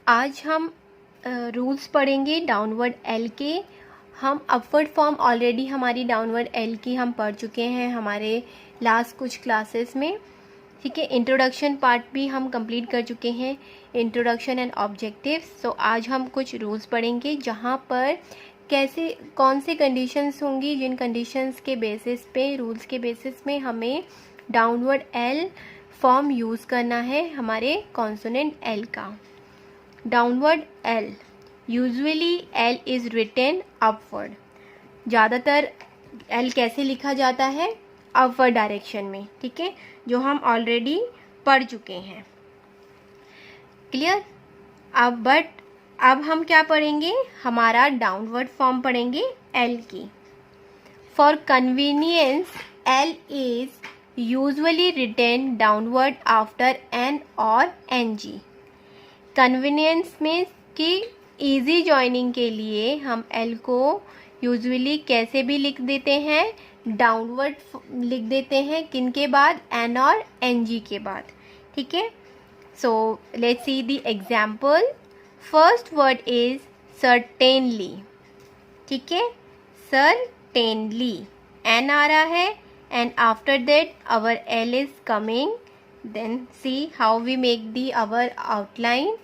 आज हम रूल्स पढ़ेंगे डाउनवर्ड एल के। हम अपवर्ड फॉर्म ऑलरेडी हमारी डाउनवर्ड एल की हम पढ़ चुके हैं हमारे लास्ट कुछ क्लासेस में, ठीक है। इंट्रोडक्शन पार्ट भी हम कंप्लीट कर चुके हैं, इंट्रोडक्शन एंड ऑब्जेक्टिव्स। तो आज हम कुछ रूल्स पढ़ेंगे जहाँ पर कैसे कौन से कंडीशंस होंगी, जिन कंडीशंस के बेसिस पे, रूल्स के बेसिस में हमें डाउनवर्ड एल फॉर्म यूज़ करना है हमारे कॉन्सोनेंट एल का। Downward L, usually L is written upward. ज़्यादातर एल कैसे लिखा जाता है? अपवर्ड डायरेक्शन में, ठीक है, जो हम ऑलरेडी पढ़ चुके हैं। क्लियर? अब हम क्या पढ़ेंगे? हमारा डाउनवर्ड फॉर्म पढ़ेंगे एल की। For convenience L is usually written downward after N और एन जी। कन्वीनियंस में कि इजी जॉइनिंग के लिए हम एल को यूजुअली कैसे भी लिख देते हैं, डाउनवर्ड लिख देते हैं, किन के बाद? एन और एन जी के बाद, ठीक है। So let's see the example. First word is certainly, ठीक है, सर्टेनली, एन आ रहा है and after that our L is coming. Then see how we make our outline.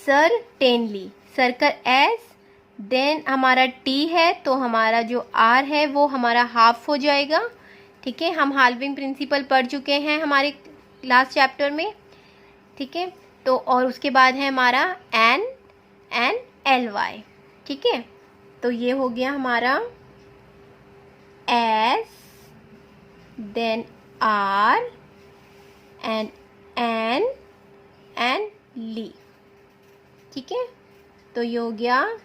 Certainly, circle S, then हमारा T है तो हमारा जो R है वो हमारा हाफ हो जाएगा, ठीक है। हम हाल्विंग प्रिंसिपल पढ़ चुके हैं हमारे लास्ट चैप्टर में, ठीक है। तो और उसके बाद है हमारा N एंड LY, ठीक है। तो ये हो गया हमारा S, then R and N and L, ठीक है। तो ये हो गया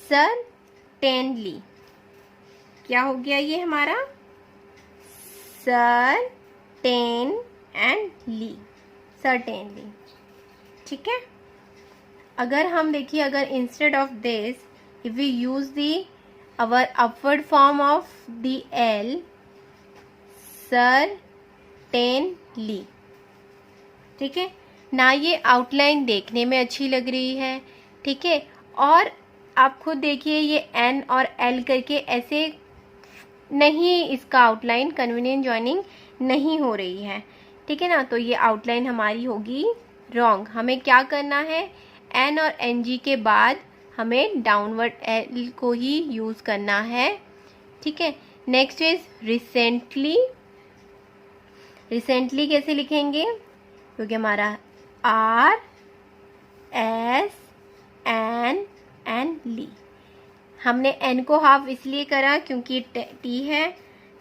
certainly। क्या हो गया ये हमारा? certain and L, certainly, ठीक है। अगर हम देखिए, अगर instead of this if we use the our upward form of the L, certainly, ठीक है ना। ये आउटलाइन देखने में अच्छी लग रही है, ठीक है। और आप खुद देखिए ये एन और एल करके ऐसे नहीं, इसका आउटलाइन कन्वीनियंट जॉइनिंग नहीं हो रही है, ठीक है ना। तो ये आउटलाइन हमारी होगी रॉन्ग। हमें क्या करना है? एन और एन जी के बाद हमें डाउनवर्ड एल को ही यूज़ करना है, ठीक है। Next is recently. रिसेंटली कैसे लिखेंगे? क्योंकि हमारा R S N एंड ली, हमने N को हाफ इसलिए करा क्योंकि T है,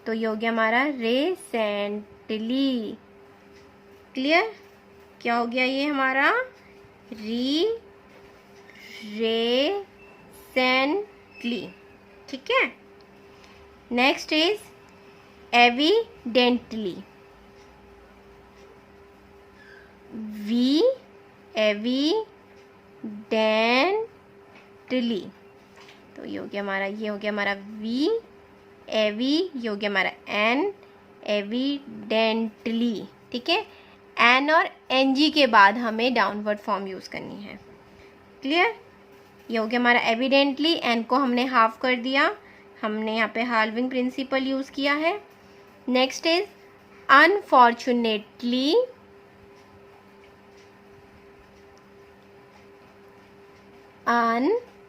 तो ये हो गया हमारा रिसेंटली। क्लियर? क्या हो गया ये हमारा? रेसेंटली, ठीक है। Next is evidently. एविडेंटली, तो ये हो गया हमारा V, एवी, ये हो गया हमारा N, एविडेंटली, ठीक है। N और NG के बाद हमें डाउनवर्ड फॉर्म यूज़ करनी है। क्लियर? ये हो गया हमारा एविडेंटली। N को हमने हाफ कर दिया, हमने यहाँ पे हाल्विंग प्रिंसिपल यूज़ किया है। Next is unfortunately.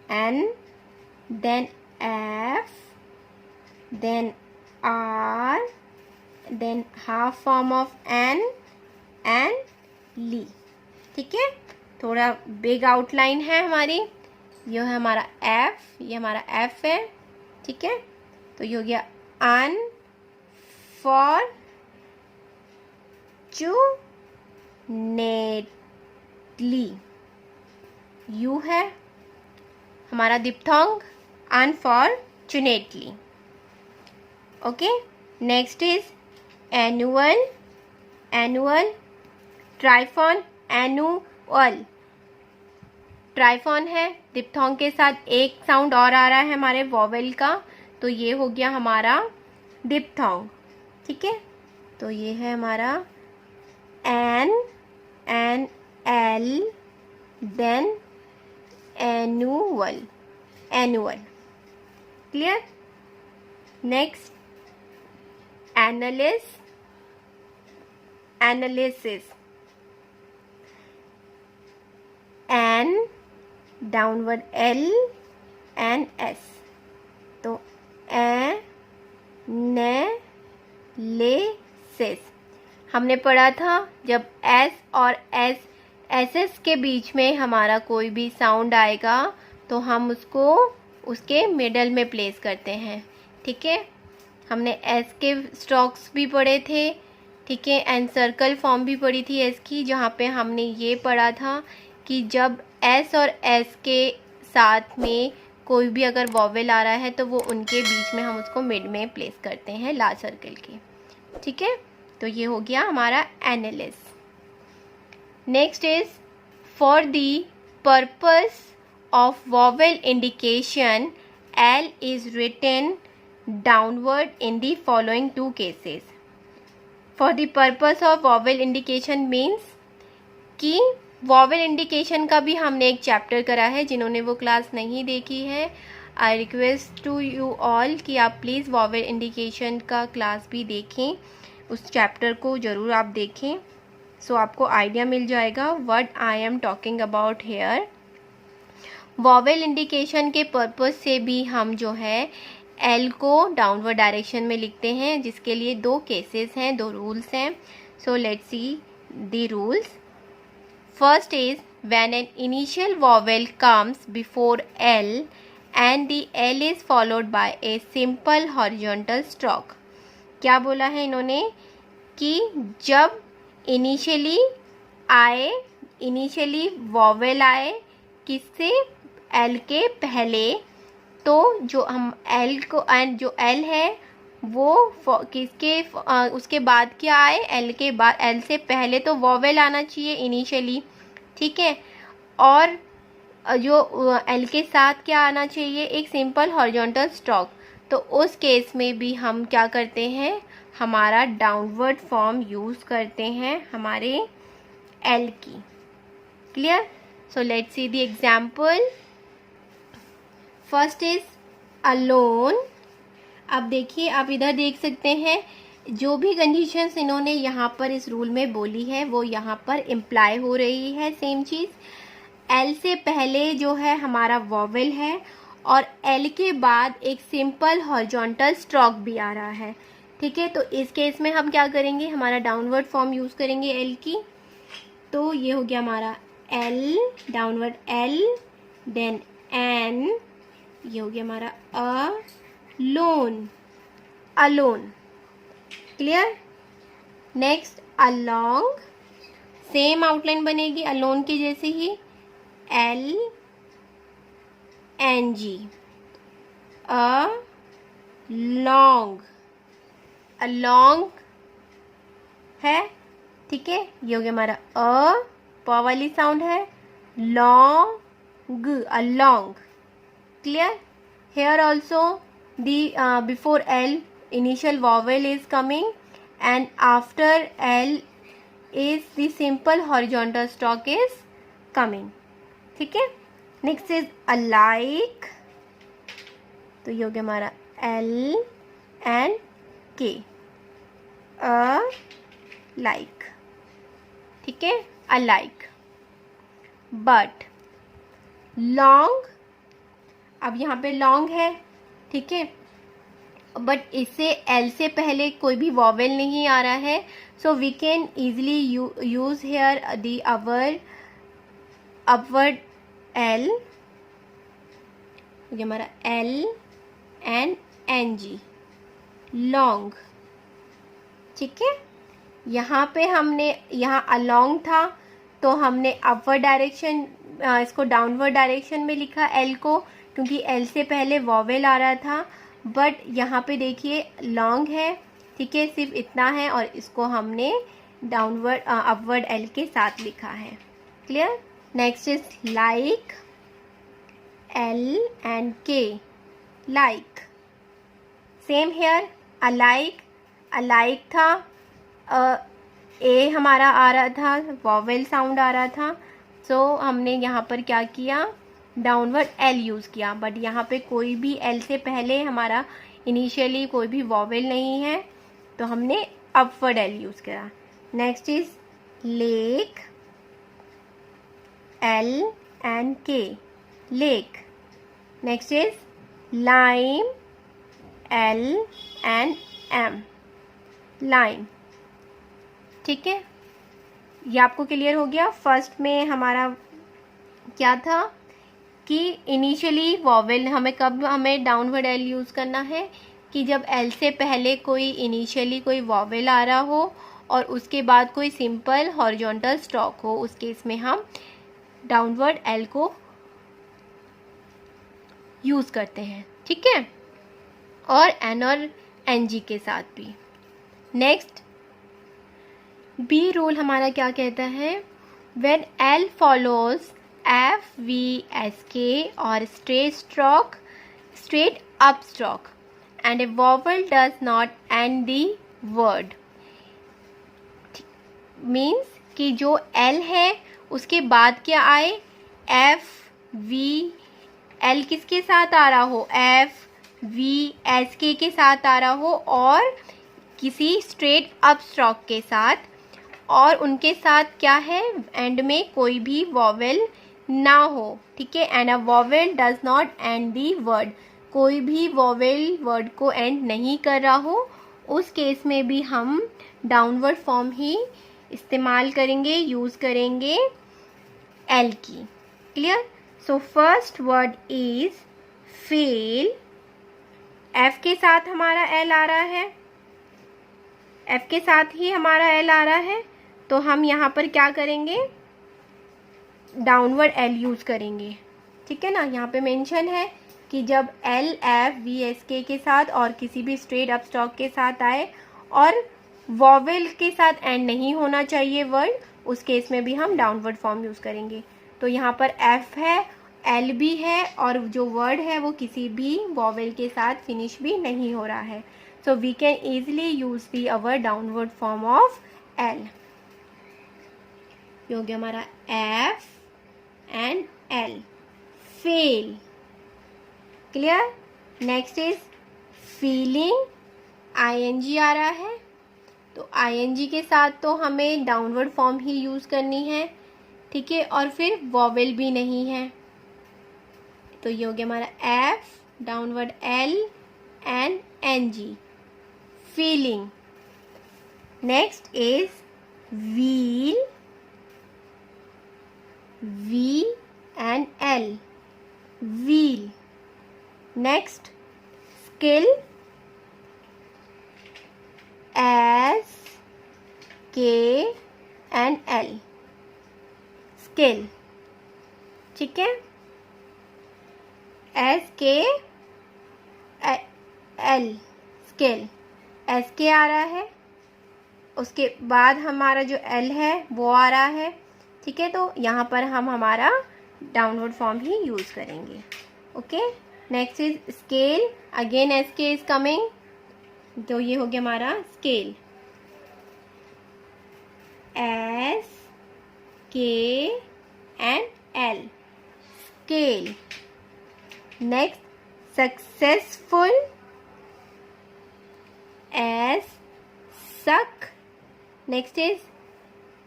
N, then F, then R, then half form of N and L, ठीक है। थोड़ा बिग आउटलाइन है हमारी। ये है हमारा F, ये हमारा F है, ठीक है। तो ये हो गया अनफॉर्चुनेटली, U है हमारा diphthong, unfortunately, okay. Next is annual. Annual, triphone, annual, triphone है, दिप्थोंग के साथ एक साउंड और आ रहा है हमारे वॉवेल का, तो ये हो गया हमारा दिप्थोंग, ठीक है। तो ये है हमारा N and L, then annual. Clear? Next, analysis. N, downward L and S. तो एनालिसिस हमने पढ़ा था, जब एस और एस के बीच में हमारा कोई भी साउंड आएगा तो हम उसको उसके मिडल में प्लेस करते हैं। ठीक है, हमने एस के स्ट्रोक्स भी पढ़े थे। ठीक है, एंड सर्कल फॉर्म भी पढ़ी थी एस की, जहाँ पे हमने ये पढ़ा था कि जब एस और एस के साथ में कोई भी अगर वॉवेल आ रहा है तो वो उनके बीच में हम उसको मिड में प्लेस करते हैं लार्ज सर्कल के। ठीक है, तो ये हो गया हमारा analysis. Next is for the purpose of vowel indication L is written downward in the following two cases. For the purpose of vowel indication means कि वॉवेल इंडिकेशन का भी हमने एक चैप्टर करा है। जिन्होंने वो क्लास नहीं देखी है, I request to you all कि आप प्लीज़ वॉवेल इंडिकेशन का क्लास भी देखें, उस चैप्टर को ज़रूर आप देखें, सो आपको आइडिया मिल जाएगा what I am talking about here. Vowel indication के पर्पस से भी हम जो है एल को डाउनवर्ड डायरेक्शन में लिखते हैं, जिसके लिए दो केसेस हैं, दो रूल्स हैं। सो let's see the rules. First is when an initial vowel comes before L and the L is followed by a simple horizontal stroke. क्या बोला है इन्होंने कि जब इनिशियली वॉवेल आए किससे, L के पहले, तो जो हम L को एंड जो L है वो किसके उसके बाद क्या आए, एल के बाद, एल से पहले तो वॉवेल आना चाहिए इनिशियली। ठीक है, और जो एल के साथ क्या आना चाहिए, एक सिंपल हॉरिजॉन्टल स्ट्रोक। तो उस केस में भी हम क्या करते हैं, हमारा डाउनवर्ड फॉर्म यूज़ करते हैं हमारे एल की। Clear? So let's see the example. First is alone. अब देखिए, आप इधर देख सकते हैं जो भी कंडीशंस इन्होंने यहाँ पर इस रूल में बोली है वो यहाँ पर इम्प्लाई हो रही है। सेम चीज़, एल से पहले जो है हमारा वॉवेल है और एल के बाद एक सिंपल हॉरिजॉन्टल स्ट्रोक भी आ रहा है। ठीक है, तो इस केस में हम क्या करेंगे, हमारा डाउनवर्ड फॉर्म यूज़ करेंगे एल की। तो ये हो गया हमारा L, downward L, then N, ये हो गया हमारा alone. Clear? Next along, same outline बनेगी अलोन के जैसे ही, एल एन जी, अलोंग है। ठीक है, ये हो गया हमारा प वाली साउंड है, long, along. Clear? Here also the before L initial vowel is coming and after L is the simple horizontal stroke is coming. ठीक है, नेक्स्ट इज alike, तो ये हो गया हमारा L and K, like. ठीक है, alike. But long, अब यहाँ पे लॉन्ग है। ठीक है, बट इससे एल से पहले कोई भी वॉवेल नहीं आ रहा है, so we can easily use here the upward L, हमारा L and N G, long. ठीक है, यहाँ पे हमने यहाँ अलोंग था तो हमने अपवर्ड डायरेक्शन, इसको डाउनवर्ड डायरेक्शन में लिखा एल को, क्योंकि एल से पहले वॉवेल आ रहा था। बट यहाँ पे देखिए लॉन्ग है। ठीक है, सिर्फ इतना है और इसको हमने डाउनवर्ड अपवर्ड एल के साथ लिखा है। Clear? Next is like, L and के, लाइक। सेम हेयर, अलाइक था ए हमारा आ रहा था, वॉवेल साउंड आ रहा था, सो हमने यहाँ पर क्या किया, डाउनवर्ड एल यूज़ किया। बट यहाँ पे कोई भी एल से पहले हमारा इनिशियली कोई भी वॉवेल नहीं है, तो हमने अपवर्ड एल यूज़ करा। Next is lake, L and K, lake. Next is lime, L and M, lime. ठीक है, ये आपको क्लियर हो गया। फर्स्ट में हमारा क्या था कि इनिशियली वॉवेल हमें डाउनवर्ड एल यूज़ करना है कि जब एल से पहले कोई इनिशियली कोई वॉवेल आ रहा हो और उसके बाद कोई सिंपल हॉरिजॉन्टल स्टॉक हो, उस केस में हम डाउनवर्ड एल को यूज़ करते हैं। ठीक है, और एन और एन जी के साथ भी। नेक्स्ट बी रूल हमारा क्या कहता है, when L follows F V S के और straight up stroke and A vowel does not and the word, means कि जो एल है उसके बाद क्या आए, एफ वी एल किसके साथ आ रहा हो, एफ वी एस के साथ आ रहा हो और किसी स्ट्रेट अप स्ट्रोक के साथ, और उनके साथ क्या है, एंड में कोई भी वॉवेल ना हो। ठीक है, and a vowel does not and the word, कोई भी वॉवेल वर्ड को एंड नहीं कर रहा हो, उस केस में भी हम डाउनवर्ड फॉर्म ही इस्तेमाल करेंगे, यूज़ करेंगे एल की। Clear. So first word is fail, F के साथ हमारा एल आ रहा है, एफ के साथ ही हमारा एल आ रहा है, तो हम यहाँ पर क्या करेंगे, डाउनवर्ड एल यूज़ करेंगे। ठीक है ना, यहाँ पे मेंशन है कि जब एल एफ वी एस के साथ और किसी भी स्ट्रेट अप स्टॉक के साथ आए और वॉवेल के साथ एंड नहीं होना चाहिए वर्ड, उस केस में भी हम डाउनवर्ड फॉर्म यूज़ करेंगे। तो यहाँ पर एफ है, एल भी है और जो वर्ड है वो किसी भी वॉवेल के साथ फिनिश भी नहीं हो रहा है। So we can easily use the our downward form of L. ये हो गया हमारा F and L, fail. Clear. Next is feeling, ING आ रहा है, तो आईएनजी के साथ तो हमें डाउनवर्ड फॉर्म ही यूज़ करनी है। ठीक है, और फिर वॉवेल भी नहीं है, तो ये हो गया हमारा F, downward L and N G, feeling. Next is wheel, V and L, wheel. Next skill, S K and L, skill. ठीक है, एस के एल, स्किल, एस के आ रहा है, उसके बाद हमारा जो एल है वो आ रहा है। ठीक है, तो यहाँ पर हम हमारा डाउनवर्ड फॉर्म ही यूज़ करेंगे। Okay, next is scale, again S K is coming, तो ये हो गया हमारा scale, S K and L, scale. Next successful, S, suc. Next is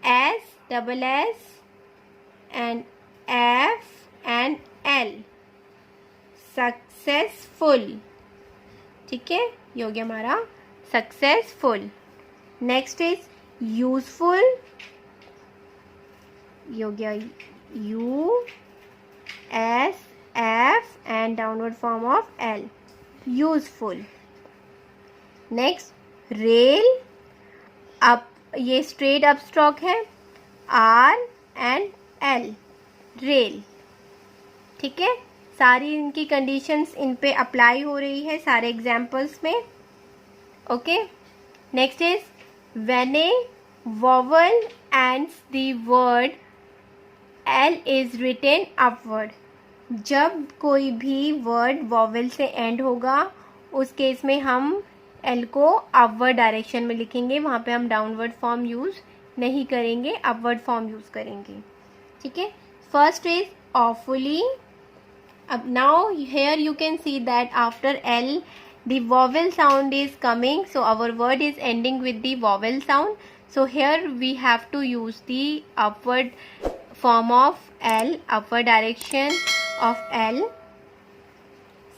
S, double S and F and L, successful. ठीक है, ये हो गया हमारा सक्सेसफुल। नेक्स्ट इज यूजफुल, ये हो गया U S F and downward form of L, useful. Next rail, अब ये स्ट्रेट अप स्ट्रोक है, आर एंड एल, रेल। ठीक है, सारी इनकी कंडीशंस इन पे अप्लाई हो रही है सारे एग्जाम्पल्स में। Okay, next is when a vowel ends the word L is written upward, जब कोई भी वर्ड वॉवल से एंड होगा उस केस में हम एल को अपवर्ड डायरेक्शन में लिखेंगे, वहाँ पे हम डाउनवर्ड फॉर्म यूज़ नहीं करेंगे, अपवर्ड फॉर्म यूज़ करेंगे. ठीक है. First is awfully. अब now here you can see that after L the vowel sound is coming, so our word is ending with the vowel sound. So here we have to use the upward form of L, upward direction of L.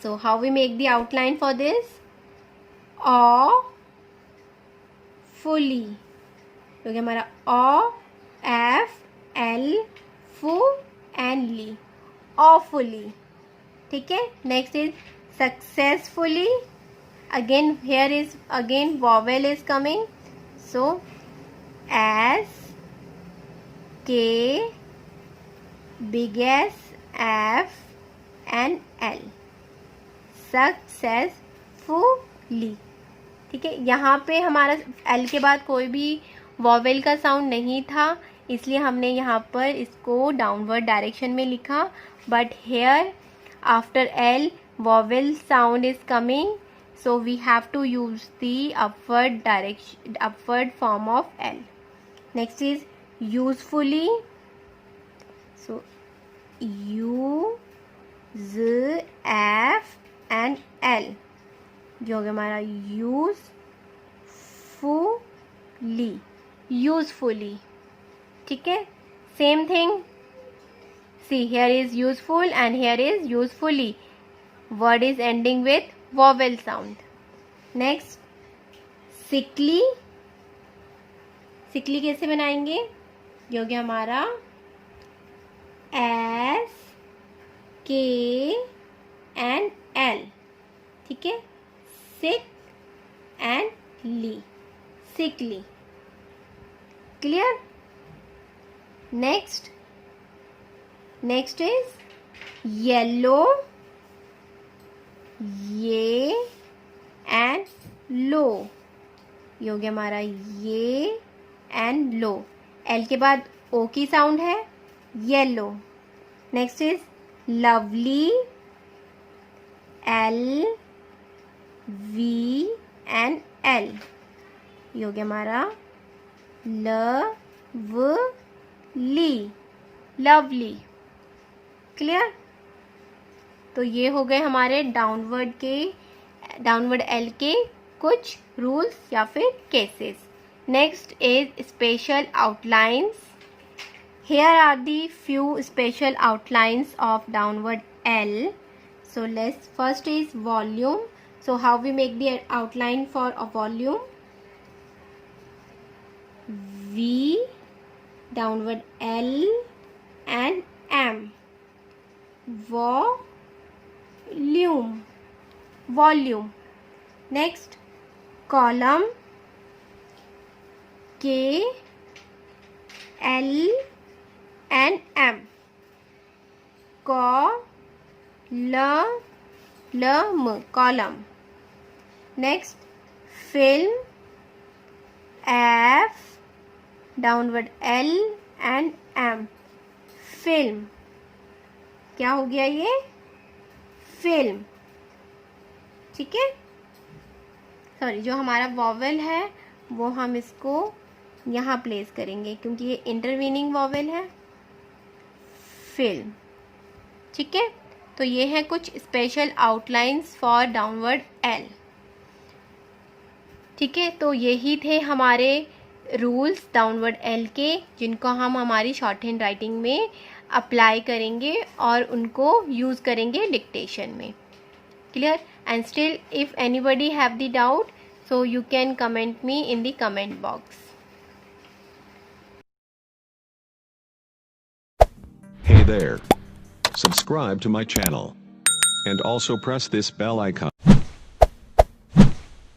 So how we make the outline for this? Fully. क्योंकि हमारा O, F, L, फू and Lee. awfully. ठीक है. Next is successfully. Again here is again vowel is coming, so S, K, big S, F and L. Successfully. ठीक है. यहाँ पे हमारा L के बाद कोई भी वॉवेल का साउंड नहीं था, इसलिए हमने यहाँ पर इसको डाउनवर्ड डायरेक्शन में लिखा. But here after L vowel sound is coming, so we have to use the upward direction, upward form of L. Next is usefully. So U, Z, F and L, जो हो गया हमारा usefully. Usefully. ठीक है. Same thing. See here is useful and here is usefully. Word is ending with vowel sound. Next, sickly. sickly कैसे बनाएंगे? जो कि हमारा S, K and L. ठीक है. sick and ly. sickly. Clear? Next is yellow, ये and low. ये हो गया हमारा ये and low. L के बाद O की साउंड है, yellow. Next is lovely, L, V and L. ये हो गया हमारा लवली. लवली. क्लियर? तो ये हो गए हमारे डाउनवर्ड एल के कुछ रूल्स या फिर cases. Next is special outlines. Here are the few special outlines of downward L. So let's first is volume. So how we make the outline for a volume? V, downward L and M. Volume. Volume. Next, column K, L and M. Column. Next, film, F, downward L and M. Film. क्या हो गया ये? Film. ठीक है. Sorry, जो हमारा vowel है वो हम इसको यहाँ प्लेस करेंगे क्योंकि ये इंटरवीनिंग वॉवेल है. फिल्म. ठीक है. तो ये है कुछ special outlines for downward L. ठीक है. तो यही थे हमारे रूल्स डाउनवर्ड एल के, जिनको हम हमारी शॉर्ट हैंड राइटिंग में अप्लाई करेंगे और उनको यूज़ करेंगे डिक्टेशन में. Clear? And still if anybody have the doubt, so you can comment me in the comment box. Hey there. Subscribe to my channel. And also press this bell icon.